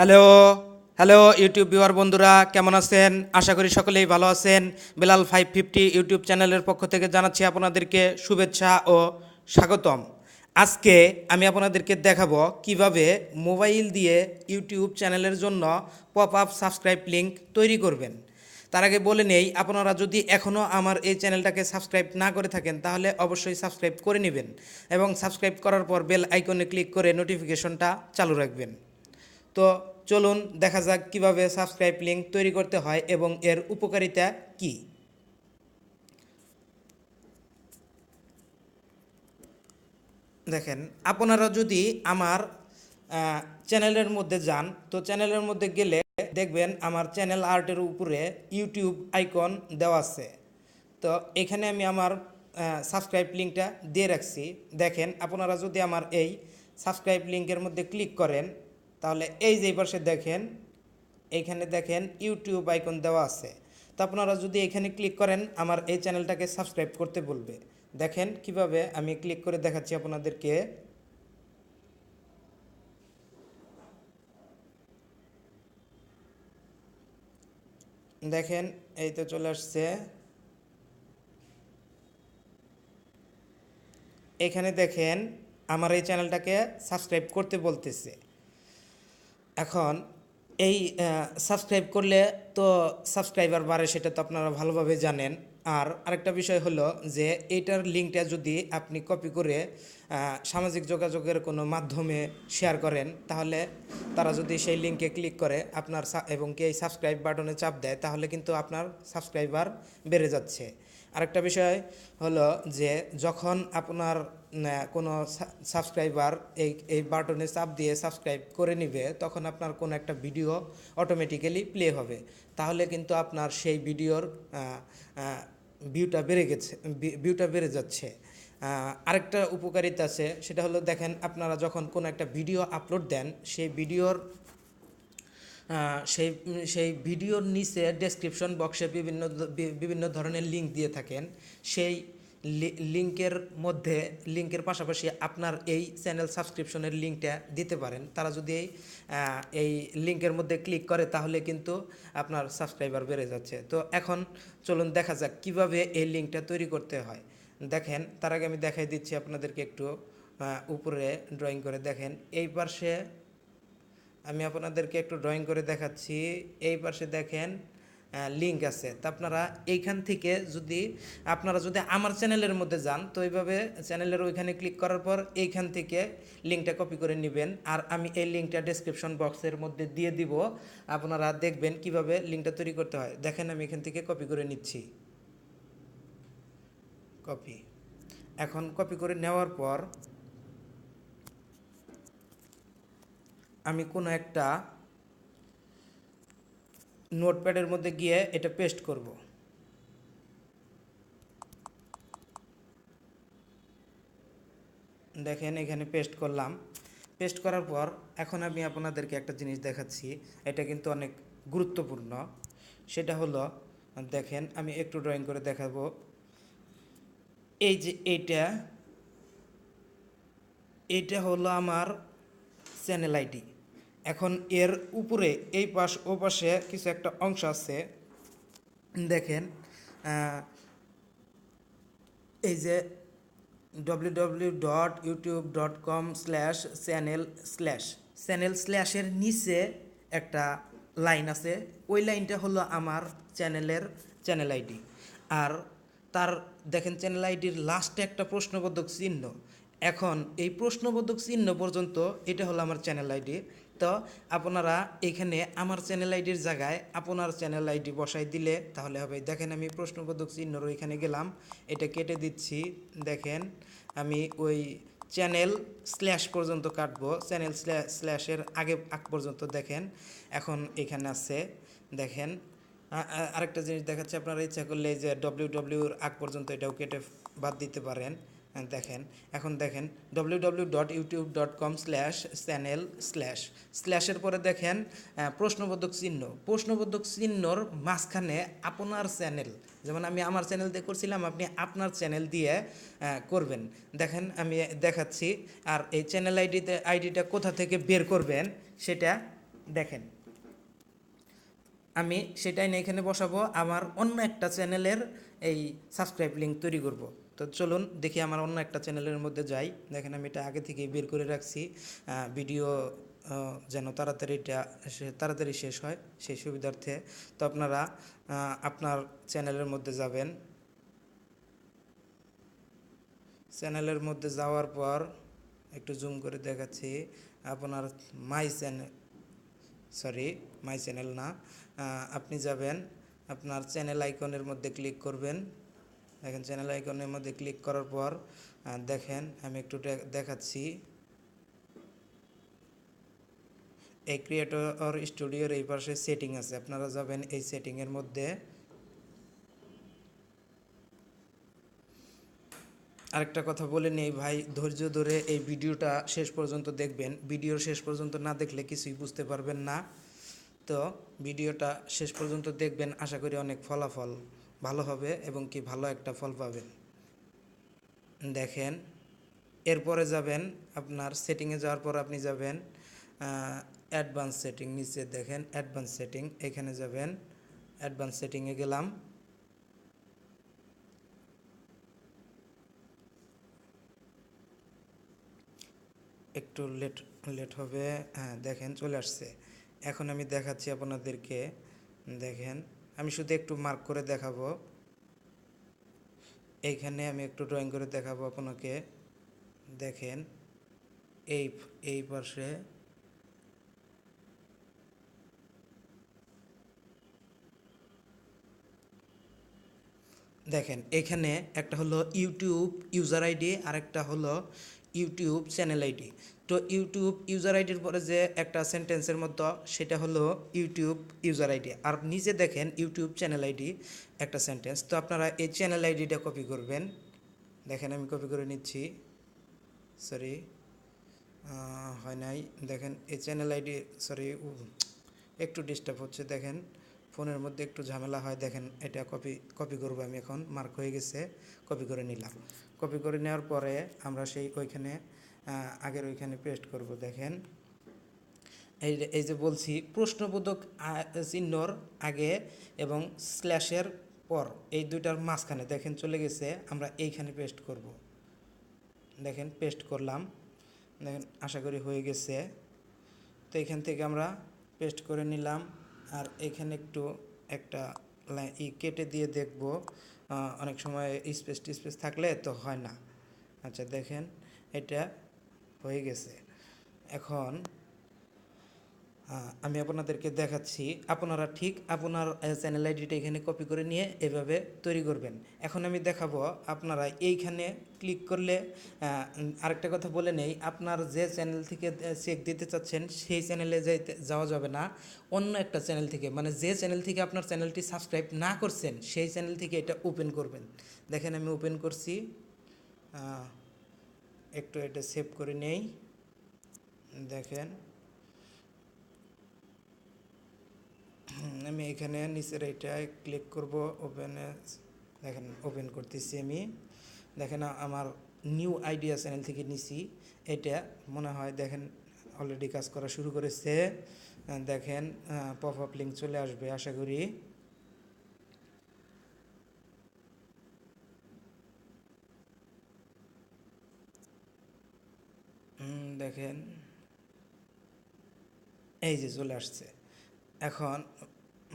Hello hello YouTube viewer বন্ধুরা, কেমন আছেন? আশা করি সকলেই ভালো আছেন। বেলাল 550 ইউটিউব চ্যানেলের পক্ষ থেকে জানাচ্ছি আপনাদেরকে শুভেচ্ছা ও স্বাগতম। আজকে আমি আপনাদেরকে দেখাবো কিভাবে মোবাইল দিয়ে ইউটিউব চ্যানেলের জন্য পপ আপ সাবস্ক্রাইব লিঙ্ক তৈরি করবেন। তার আগে বলে নেই, আপনারা যদি এখনও আমার এই চ্যানেলটাকে সাবস্ক্রাইব না করে থাকেন তাহলে অবশ্যই সাবস্ক্রাইব করে নেবেন এবং সাবস্ক্রাইব করার পর বেল আইকনে ক্লিক করে নোটিফিকেশনটা চালু রাখবেন। তো চলুন দেখা যাক কিভাবে সাবস্ক্রাইব লিঙ্ক তৈরি করতে হয় এবং এর উপকারিতা কি। দেখেন, আপনারা যদি আমার চ্যানেলের মধ্যে যান, তো চ্যানেলের মধ্যে গেলে দেখবেন আমার চ্যানেল আর্টের উপরে ইউটিউব আইকন দেওয়া আছে। তো এখানে আমি আমার সাবস্ক্রাইব লিঙ্কটা দিয়ে রাখছি। দেখেন, আপনারা যদি আমার এই সাবস্ক্রাইব লিঙ্কের মধ্যে ক্লিক করেন তাহলে এই যে পাশে দেখেন, এইখানে দেখেন ইউটিউব আইকন দেওয়া আছে। তো আপনারা যদি এখানে ক্লিক করেন আমার এই চ্যানেলটাকে সাবস্ক্রাইব করতে বলবে। দেখেন কিভাবে আমি ক্লিক করে দেখাচ্ছি আপনাদেরকে। দেখেন, এই তো চলে আসছে। এখানে দেখেন আমার এই চ্যানেলটাকে সাবস্ক্রাইব করতে বলতেছে। এখন এই সাবস্ক্রাইব করলে তো সাবস্ক্রাইবার বাড়ে, সেটা তো আপনারা ভালোভাবে জানেন। আর আরেকটা বিষয় হলো যে এইটার লিঙ্কটা যদি আপনি কপি করে সামাজিক যোগাযোগের কোনো মাধ্যমে শেয়ার করেন, তাহলে তারা যদি সেই লিঙ্কে ক্লিক করে আপনার এবং কি এই সাবস্ক্রাইব বাটনে চাপ দেয়, তাহলে কিন্তু আপনার সাবস্ক্রাইবার বেড়ে যাচ্ছে। আরেকটা বিষয় হলো যে যখন আপনার কোনো সাবস্ক্রাইবার এই বাটনে চাপ দিয়ে সাবস্ক্রাইব করে নিবে, তখন আপনার কোনো একটা ভিডিও অটোমেটিক্যালি প্লে হবে। তাহলে কিন্তু আপনার সেই ভিডিওর ভিউটা বেড়ে যাচ্ছে। আরেকটা উপকারিতা আছে, সেটা হলো দেখেন, আপনারা যখন কোনো একটা ভিডিও আপলোড দেন, সেই ভিডিওর সেই সেই ভিডিওর নিচে ডেসক্রিপশন বক্সে বিভিন্ন ধরনের লিঙ্ক দিয়ে থাকেন। সেই লিঙ্কের পাশাপাশি আপনার এই চ্যানেল সাবস্ক্রিপশনের লিঙ্কটা দিতে পারেন। তারা যদি এই লিঙ্কের মধ্যে ক্লিক করে তাহলে কিন্তু আপনার সাবস্ক্রাইবার বেড়ে যাচ্ছে। তো এখন চলুন দেখা যাক কিভাবে এই লিঙ্কটা তৈরি করতে হয়। দেখেন, তার আগে আমি দেখাই দিচ্ছি আপনাদেরকে একটু। উপরে ড্রয়িং করে দেখেন, এই পাশে আমি আপনাদেরকে একটু ড্রয়িং করে দেখাচ্ছি। এই পাশে দেখেন লিঙ্ক আছে। তা আপনারা এইখান থেকে আপনারা যদি আমার চ্যানেলের মধ্যে যান, তো এইভাবে চ্যানেলের ওইখানে ক্লিক করার পর এইখান থেকে লিঙ্কটা কপি করে নেবেন। আর আমি এই লিঙ্কটা ডেসক্রিপশন বক্সের মধ্যে দিয়ে দিব। আপনারা দেখবেন কিভাবে লিঙ্কটা তৈরি করতে হয়। দেখেন, আমি এখান থেকে কপি করে নিচ্ছি। কপি। এখন কপি করে নেওয়ার পর আমি কোনো একটা নোটপ্যাডের মধ্যে গিয়ে এটা পেস্ট করব। দেখেন, এখানে পেস্ট করলাম। পেস্ট করার পর এখন আমি আপনাদেরকে একটা জিনিস দেখাচ্ছি, এটা কিন্তু অনেক গুরুত্বপূর্ণ। সেটা হলো, দেখেন আমি একটু ড্রয়িং করে দেখাবো। এই যে এইটা হলো আমার চ্যানেল আইডি। এখন এর উপরে এই পাশ ও পাশে কিছু একটা অংশ আছে। দেখেন, এই যে www.youtube.com/channel/চ্যানেল/এর নিচে একটা লাইন আছে। ওই লাইনটা হলো আমার চ্যানেল আইডি। আর তার দেখেন চ্যানেল আইডির লাস্টে একটা প্রশ্নবোধক চিহ্ন। এখন এই প্রশ্নবোধক চিহ্ন পর্যন্ত এটা হলো আমার চ্যানেল আইডি। তো আপনারা এখানে আমার চ্যানেল আইডির জায়গায় আপনার চ্যানেল আইডি বসাই দিলে তাহলে হবে। দেখেন, আমি প্রশ্নবোধক চিহ্নর ওইখানে গেলাম, এটা কেটে দিচ্ছি। দেখেন, আমি ওই চ্যানেল স্ল্যাশ পর্যন্ত কাটবো, চ্যানেল স্ল্যাশের আগ পর্যন্ত। দেখেন, এখন এখানে আছে। দেখেন, আরেকটা জিনিস দেখাচ্ছে, আপনারা ইচ্ছা করলে এই যে ডব্লিউর আগ পর্যন্ত এটাও কেটে বাদ দিতে পারেন। দেখেন, এখন দেখেন www.youtube.com/channel/স্ল্যাশের পরে দেখেন প্রশ্নবোধক চিহ্নর মাঝখানে আপনার চ্যানেল, যেমন আমি আমার চ্যানেল দিয়ে করছিলাম, আপনি আপনার চ্যানেল দিয়ে করবেন। দেখেন, আমি দেখাচ্ছি। আর এই চ্যানেল আইডিটা কোথা থেকে বের করবেন সেটা দেখেন আমি সেটাই না এখানে বসাবো, আমার অন্য একটা চ্যানেলের এই সাবস্ক্রাইব লিঙ্ক তৈরি করব। তো চলুন দেখি আমার অন্য একটা চ্যানেলের মধ্যে যাই। দেখেন আমি এটা আগে থেকেই বের করে রাখছি, ভিডিও যেন তাড়াতাড়ি শেষ হয় সেই সুবিধার্থে। তো আপনারা আপনার চ্যানেলের মধ্যে যাবেন। চ্যানেলের মধ্যে যাওয়ার পর একটু জুম করে দেখাচ্ছি, আপনার মাই চ্যানেল না, আপনি যাবেন আপনার চ্যানেল আইকনের মধ্যে ক্লিক করবেন। দেখেন চ্যানেল আইকনের মধ্যে ক্লিক করার পর দেখেন আমি একটু দেখাচ্ছি, এই ক্রিয়েটর স্টুডিওর এই পাশে সেটিং আছে, আপনারা যাবেন এই সেটিংয়ের মধ্যে। আরেকটা কথা বলে নেই ভাই, ধৈর্য ধরে এই ভিডিওটা শেষ পর্যন্ত দেখবেন, ভিডিওর শেষ পর্যন্ত না দেখলে কিছুই বুঝতে পারবেন না। তো ভিডিওটা শেষ পর্যন্ত দেখবেন, আশা করি অনেক ফলাফল ভালো হবে এবং কি ভালো একটা ফল পাবেন। দেখেন এরপরে যাবেন আপনার সেটিংয়ে, যাওয়ার পর আপনি যাবেন অ্যাডভান্স সেটিং, নিচে দেখেন অ্যাডভান্স সেটিং, এখানে যাবেন। অ্যাডভান্স সেটিংয়ে গেলাম, একটু লেট হবে। হ্যাঁ দেখেন চলে আসছে। এখন আমি দেখাচ্ছি আপনাদেরকে, দেখেন আমি শুধু একটু মার্ক করে দেখাবো, এইখানে আমি একটু ড্রয়িং করে দেখাবো আপনাকে। দেখেন এই এই পাশে দেখেন, এখানে একটা হলো ইউটিউব ইউজার আইডি আর একটা হলো ইউটিউব চ্যানেল আইডি। তো ইউটিউব ইউজার আইডির পরে যে একটা সেন্টেন্সের মধ্যে সেটা হলো ইউটিউব ইউজার আইডি, আর নিচে দেখেন ইউটিউব চ্যানেল আইডি একটা সেন্টেন্স। তো আপনারা এই চ্যানেল আইডিটা কপি করবেন। দেখেন আমি কপি করে নিচ্ছি, সরি হয় নাই। দেখেন এই চ্যানেল আইডি, সরি একটু ডিস্টার্ব হচ্ছে, দেখেন ফোনের মধ্যে একটু ঝামেলা হয়। দেখেন এটা কপি করবো আমি, এখন মার্ক হয়ে গেছে, কপি করে নিলাম। কপি করে নেওয়ার পরে আমরা সেই ওইখানে আগের ওইখানে পেস্ট করব। দেখেন এই যে বলছি প্রশ্নবোধক চিহ্নর আগে এবং স্ল্যাশের পর এই দুইটার মাঝখানে দেখেন চলে গেছে, আমরা এইখানে পেস্ট করব। দেখেন পেস্ট করলাম, দেখেন আশা করি হয়ে গেছে। তো এখান থেকে আমরা পেস্ট করে নিলাম, আর এখানে একটু একটা কেটে দিয়ে দেখব, অনেক সময় স্পেস থাকলে তো হয় না। আচ্ছা দেখেন এটা হয়ে গেছে। এখন আমি আপনাদেরকে দেখাচ্ছি, আপনারা ঠিক আপনার চ্যানেল আইডিটা এখানে কপি করে নিয়ে এভাবে তৈরি করবেন। এখন আমি দেখাবো, আপনারা এইখানে ক্লিক করলে আরেকটা কথা বলে নেই, আপনার যে চ্যানেল থেকে চেক দিতে চাচ্ছেন সেই চ্যানেলে যাওয়া যাবে না, অন্য একটা চ্যানেল থেকে, মানে যে চ্যানেল থেকে আপনার চ্যানেলটি সাবস্ক্রাইব না করছেন সেই চ্যানেল থেকে এটা ওপেন করবেন। দেখেন আমি ওপেন করছি, একটু এটা সেভ করে নেই। দেখেন আমি এখানে নিচের এইটায় ক্লিক করব, ওপেনে। দেখেন ওপেন করতেছি আমি। দেখেন আমার নিউ আইডিয়া চ্যানেল থেকে নিছি, এটা মনে হয় দেখেন অলরেডি কাজ করা শুরু করেছে। দেখেন পপ আপ লিঙ্ক চলে আসবে আশা করি। দেখেন এই যে চলে আসছে। এখন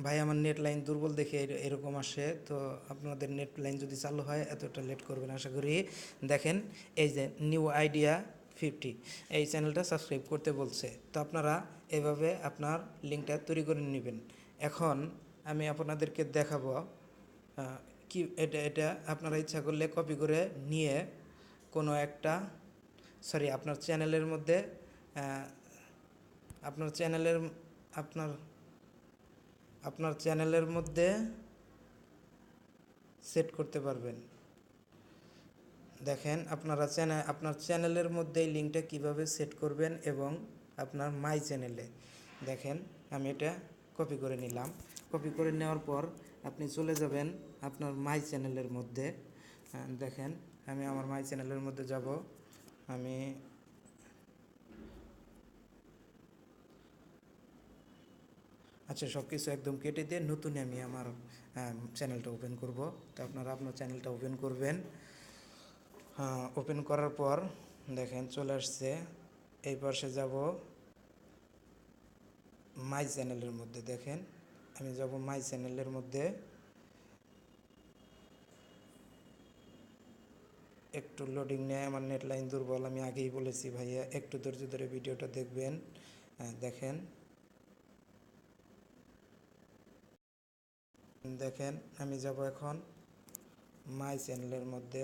ভাই আমার নেট লাইন দুর্বল দেখে এরকম আসে, তো আপনাদের নেট লাইন যদি চালু হয় এতটা লেট করবেন আশা করি। দেখেন এই যে নিউ আইডিয়া 50, এই চ্যানেলটা সাবস্ক্রাইব করতে বলছে। তো আপনারা এভাবে আপনার লিঙ্কটা তৈরি করে নেবেন। এখন আমি আপনাদেরকে দেখাবো কি এটা আপনারা ইচ্ছা করলে কপি করে নিয়ে কোনো একটা, সরি আপনার চ্যানেলের মধ্যে আপনার চ্যানেলের আপনার আপনার চ্যানেলের মধ্যে সেট করতে পারবেন। দেখেন আপনার চ্যানেলের মধ্যে এই লিঙ্কটা কীভাবে সেট করবেন, এবং আপনার মাই চ্যানেলে দেখেন আমি এটা কপি করে নিলাম। কপি করে নেওয়ার পর আপনি চলে যাবেন আপনার মাই চ্যানেলের মধ্যে। দেখেন আমি আমার মাই চ্যানেলের মধ্যে যাব। আমি আচ্ছা, সব কিছু একদম কেটে দিয়ে নতুন আমি আমার চ্যানেলটা ওপেন করব। তো আপনারা আপনার চ্যানেলটা ওপেন করবেন। ওপেন করার পর দেখেন চলে আসছে। এই পাশে যাব মাই চ্যানেলের মধ্যে। দেখেন আমি যাব মাই চ্যানেলের মধ্যে। একটু লোডিং নেয়, আমার নেট লাইন দুর্বল, আমি আগেই বলেছি ভাইয়া একটু ধৈর্য ধরে ভিডিওটা দেখবেন। দেখেন দেখেন আমি যাব এখন মাই চ্যানেলের মধ্যে।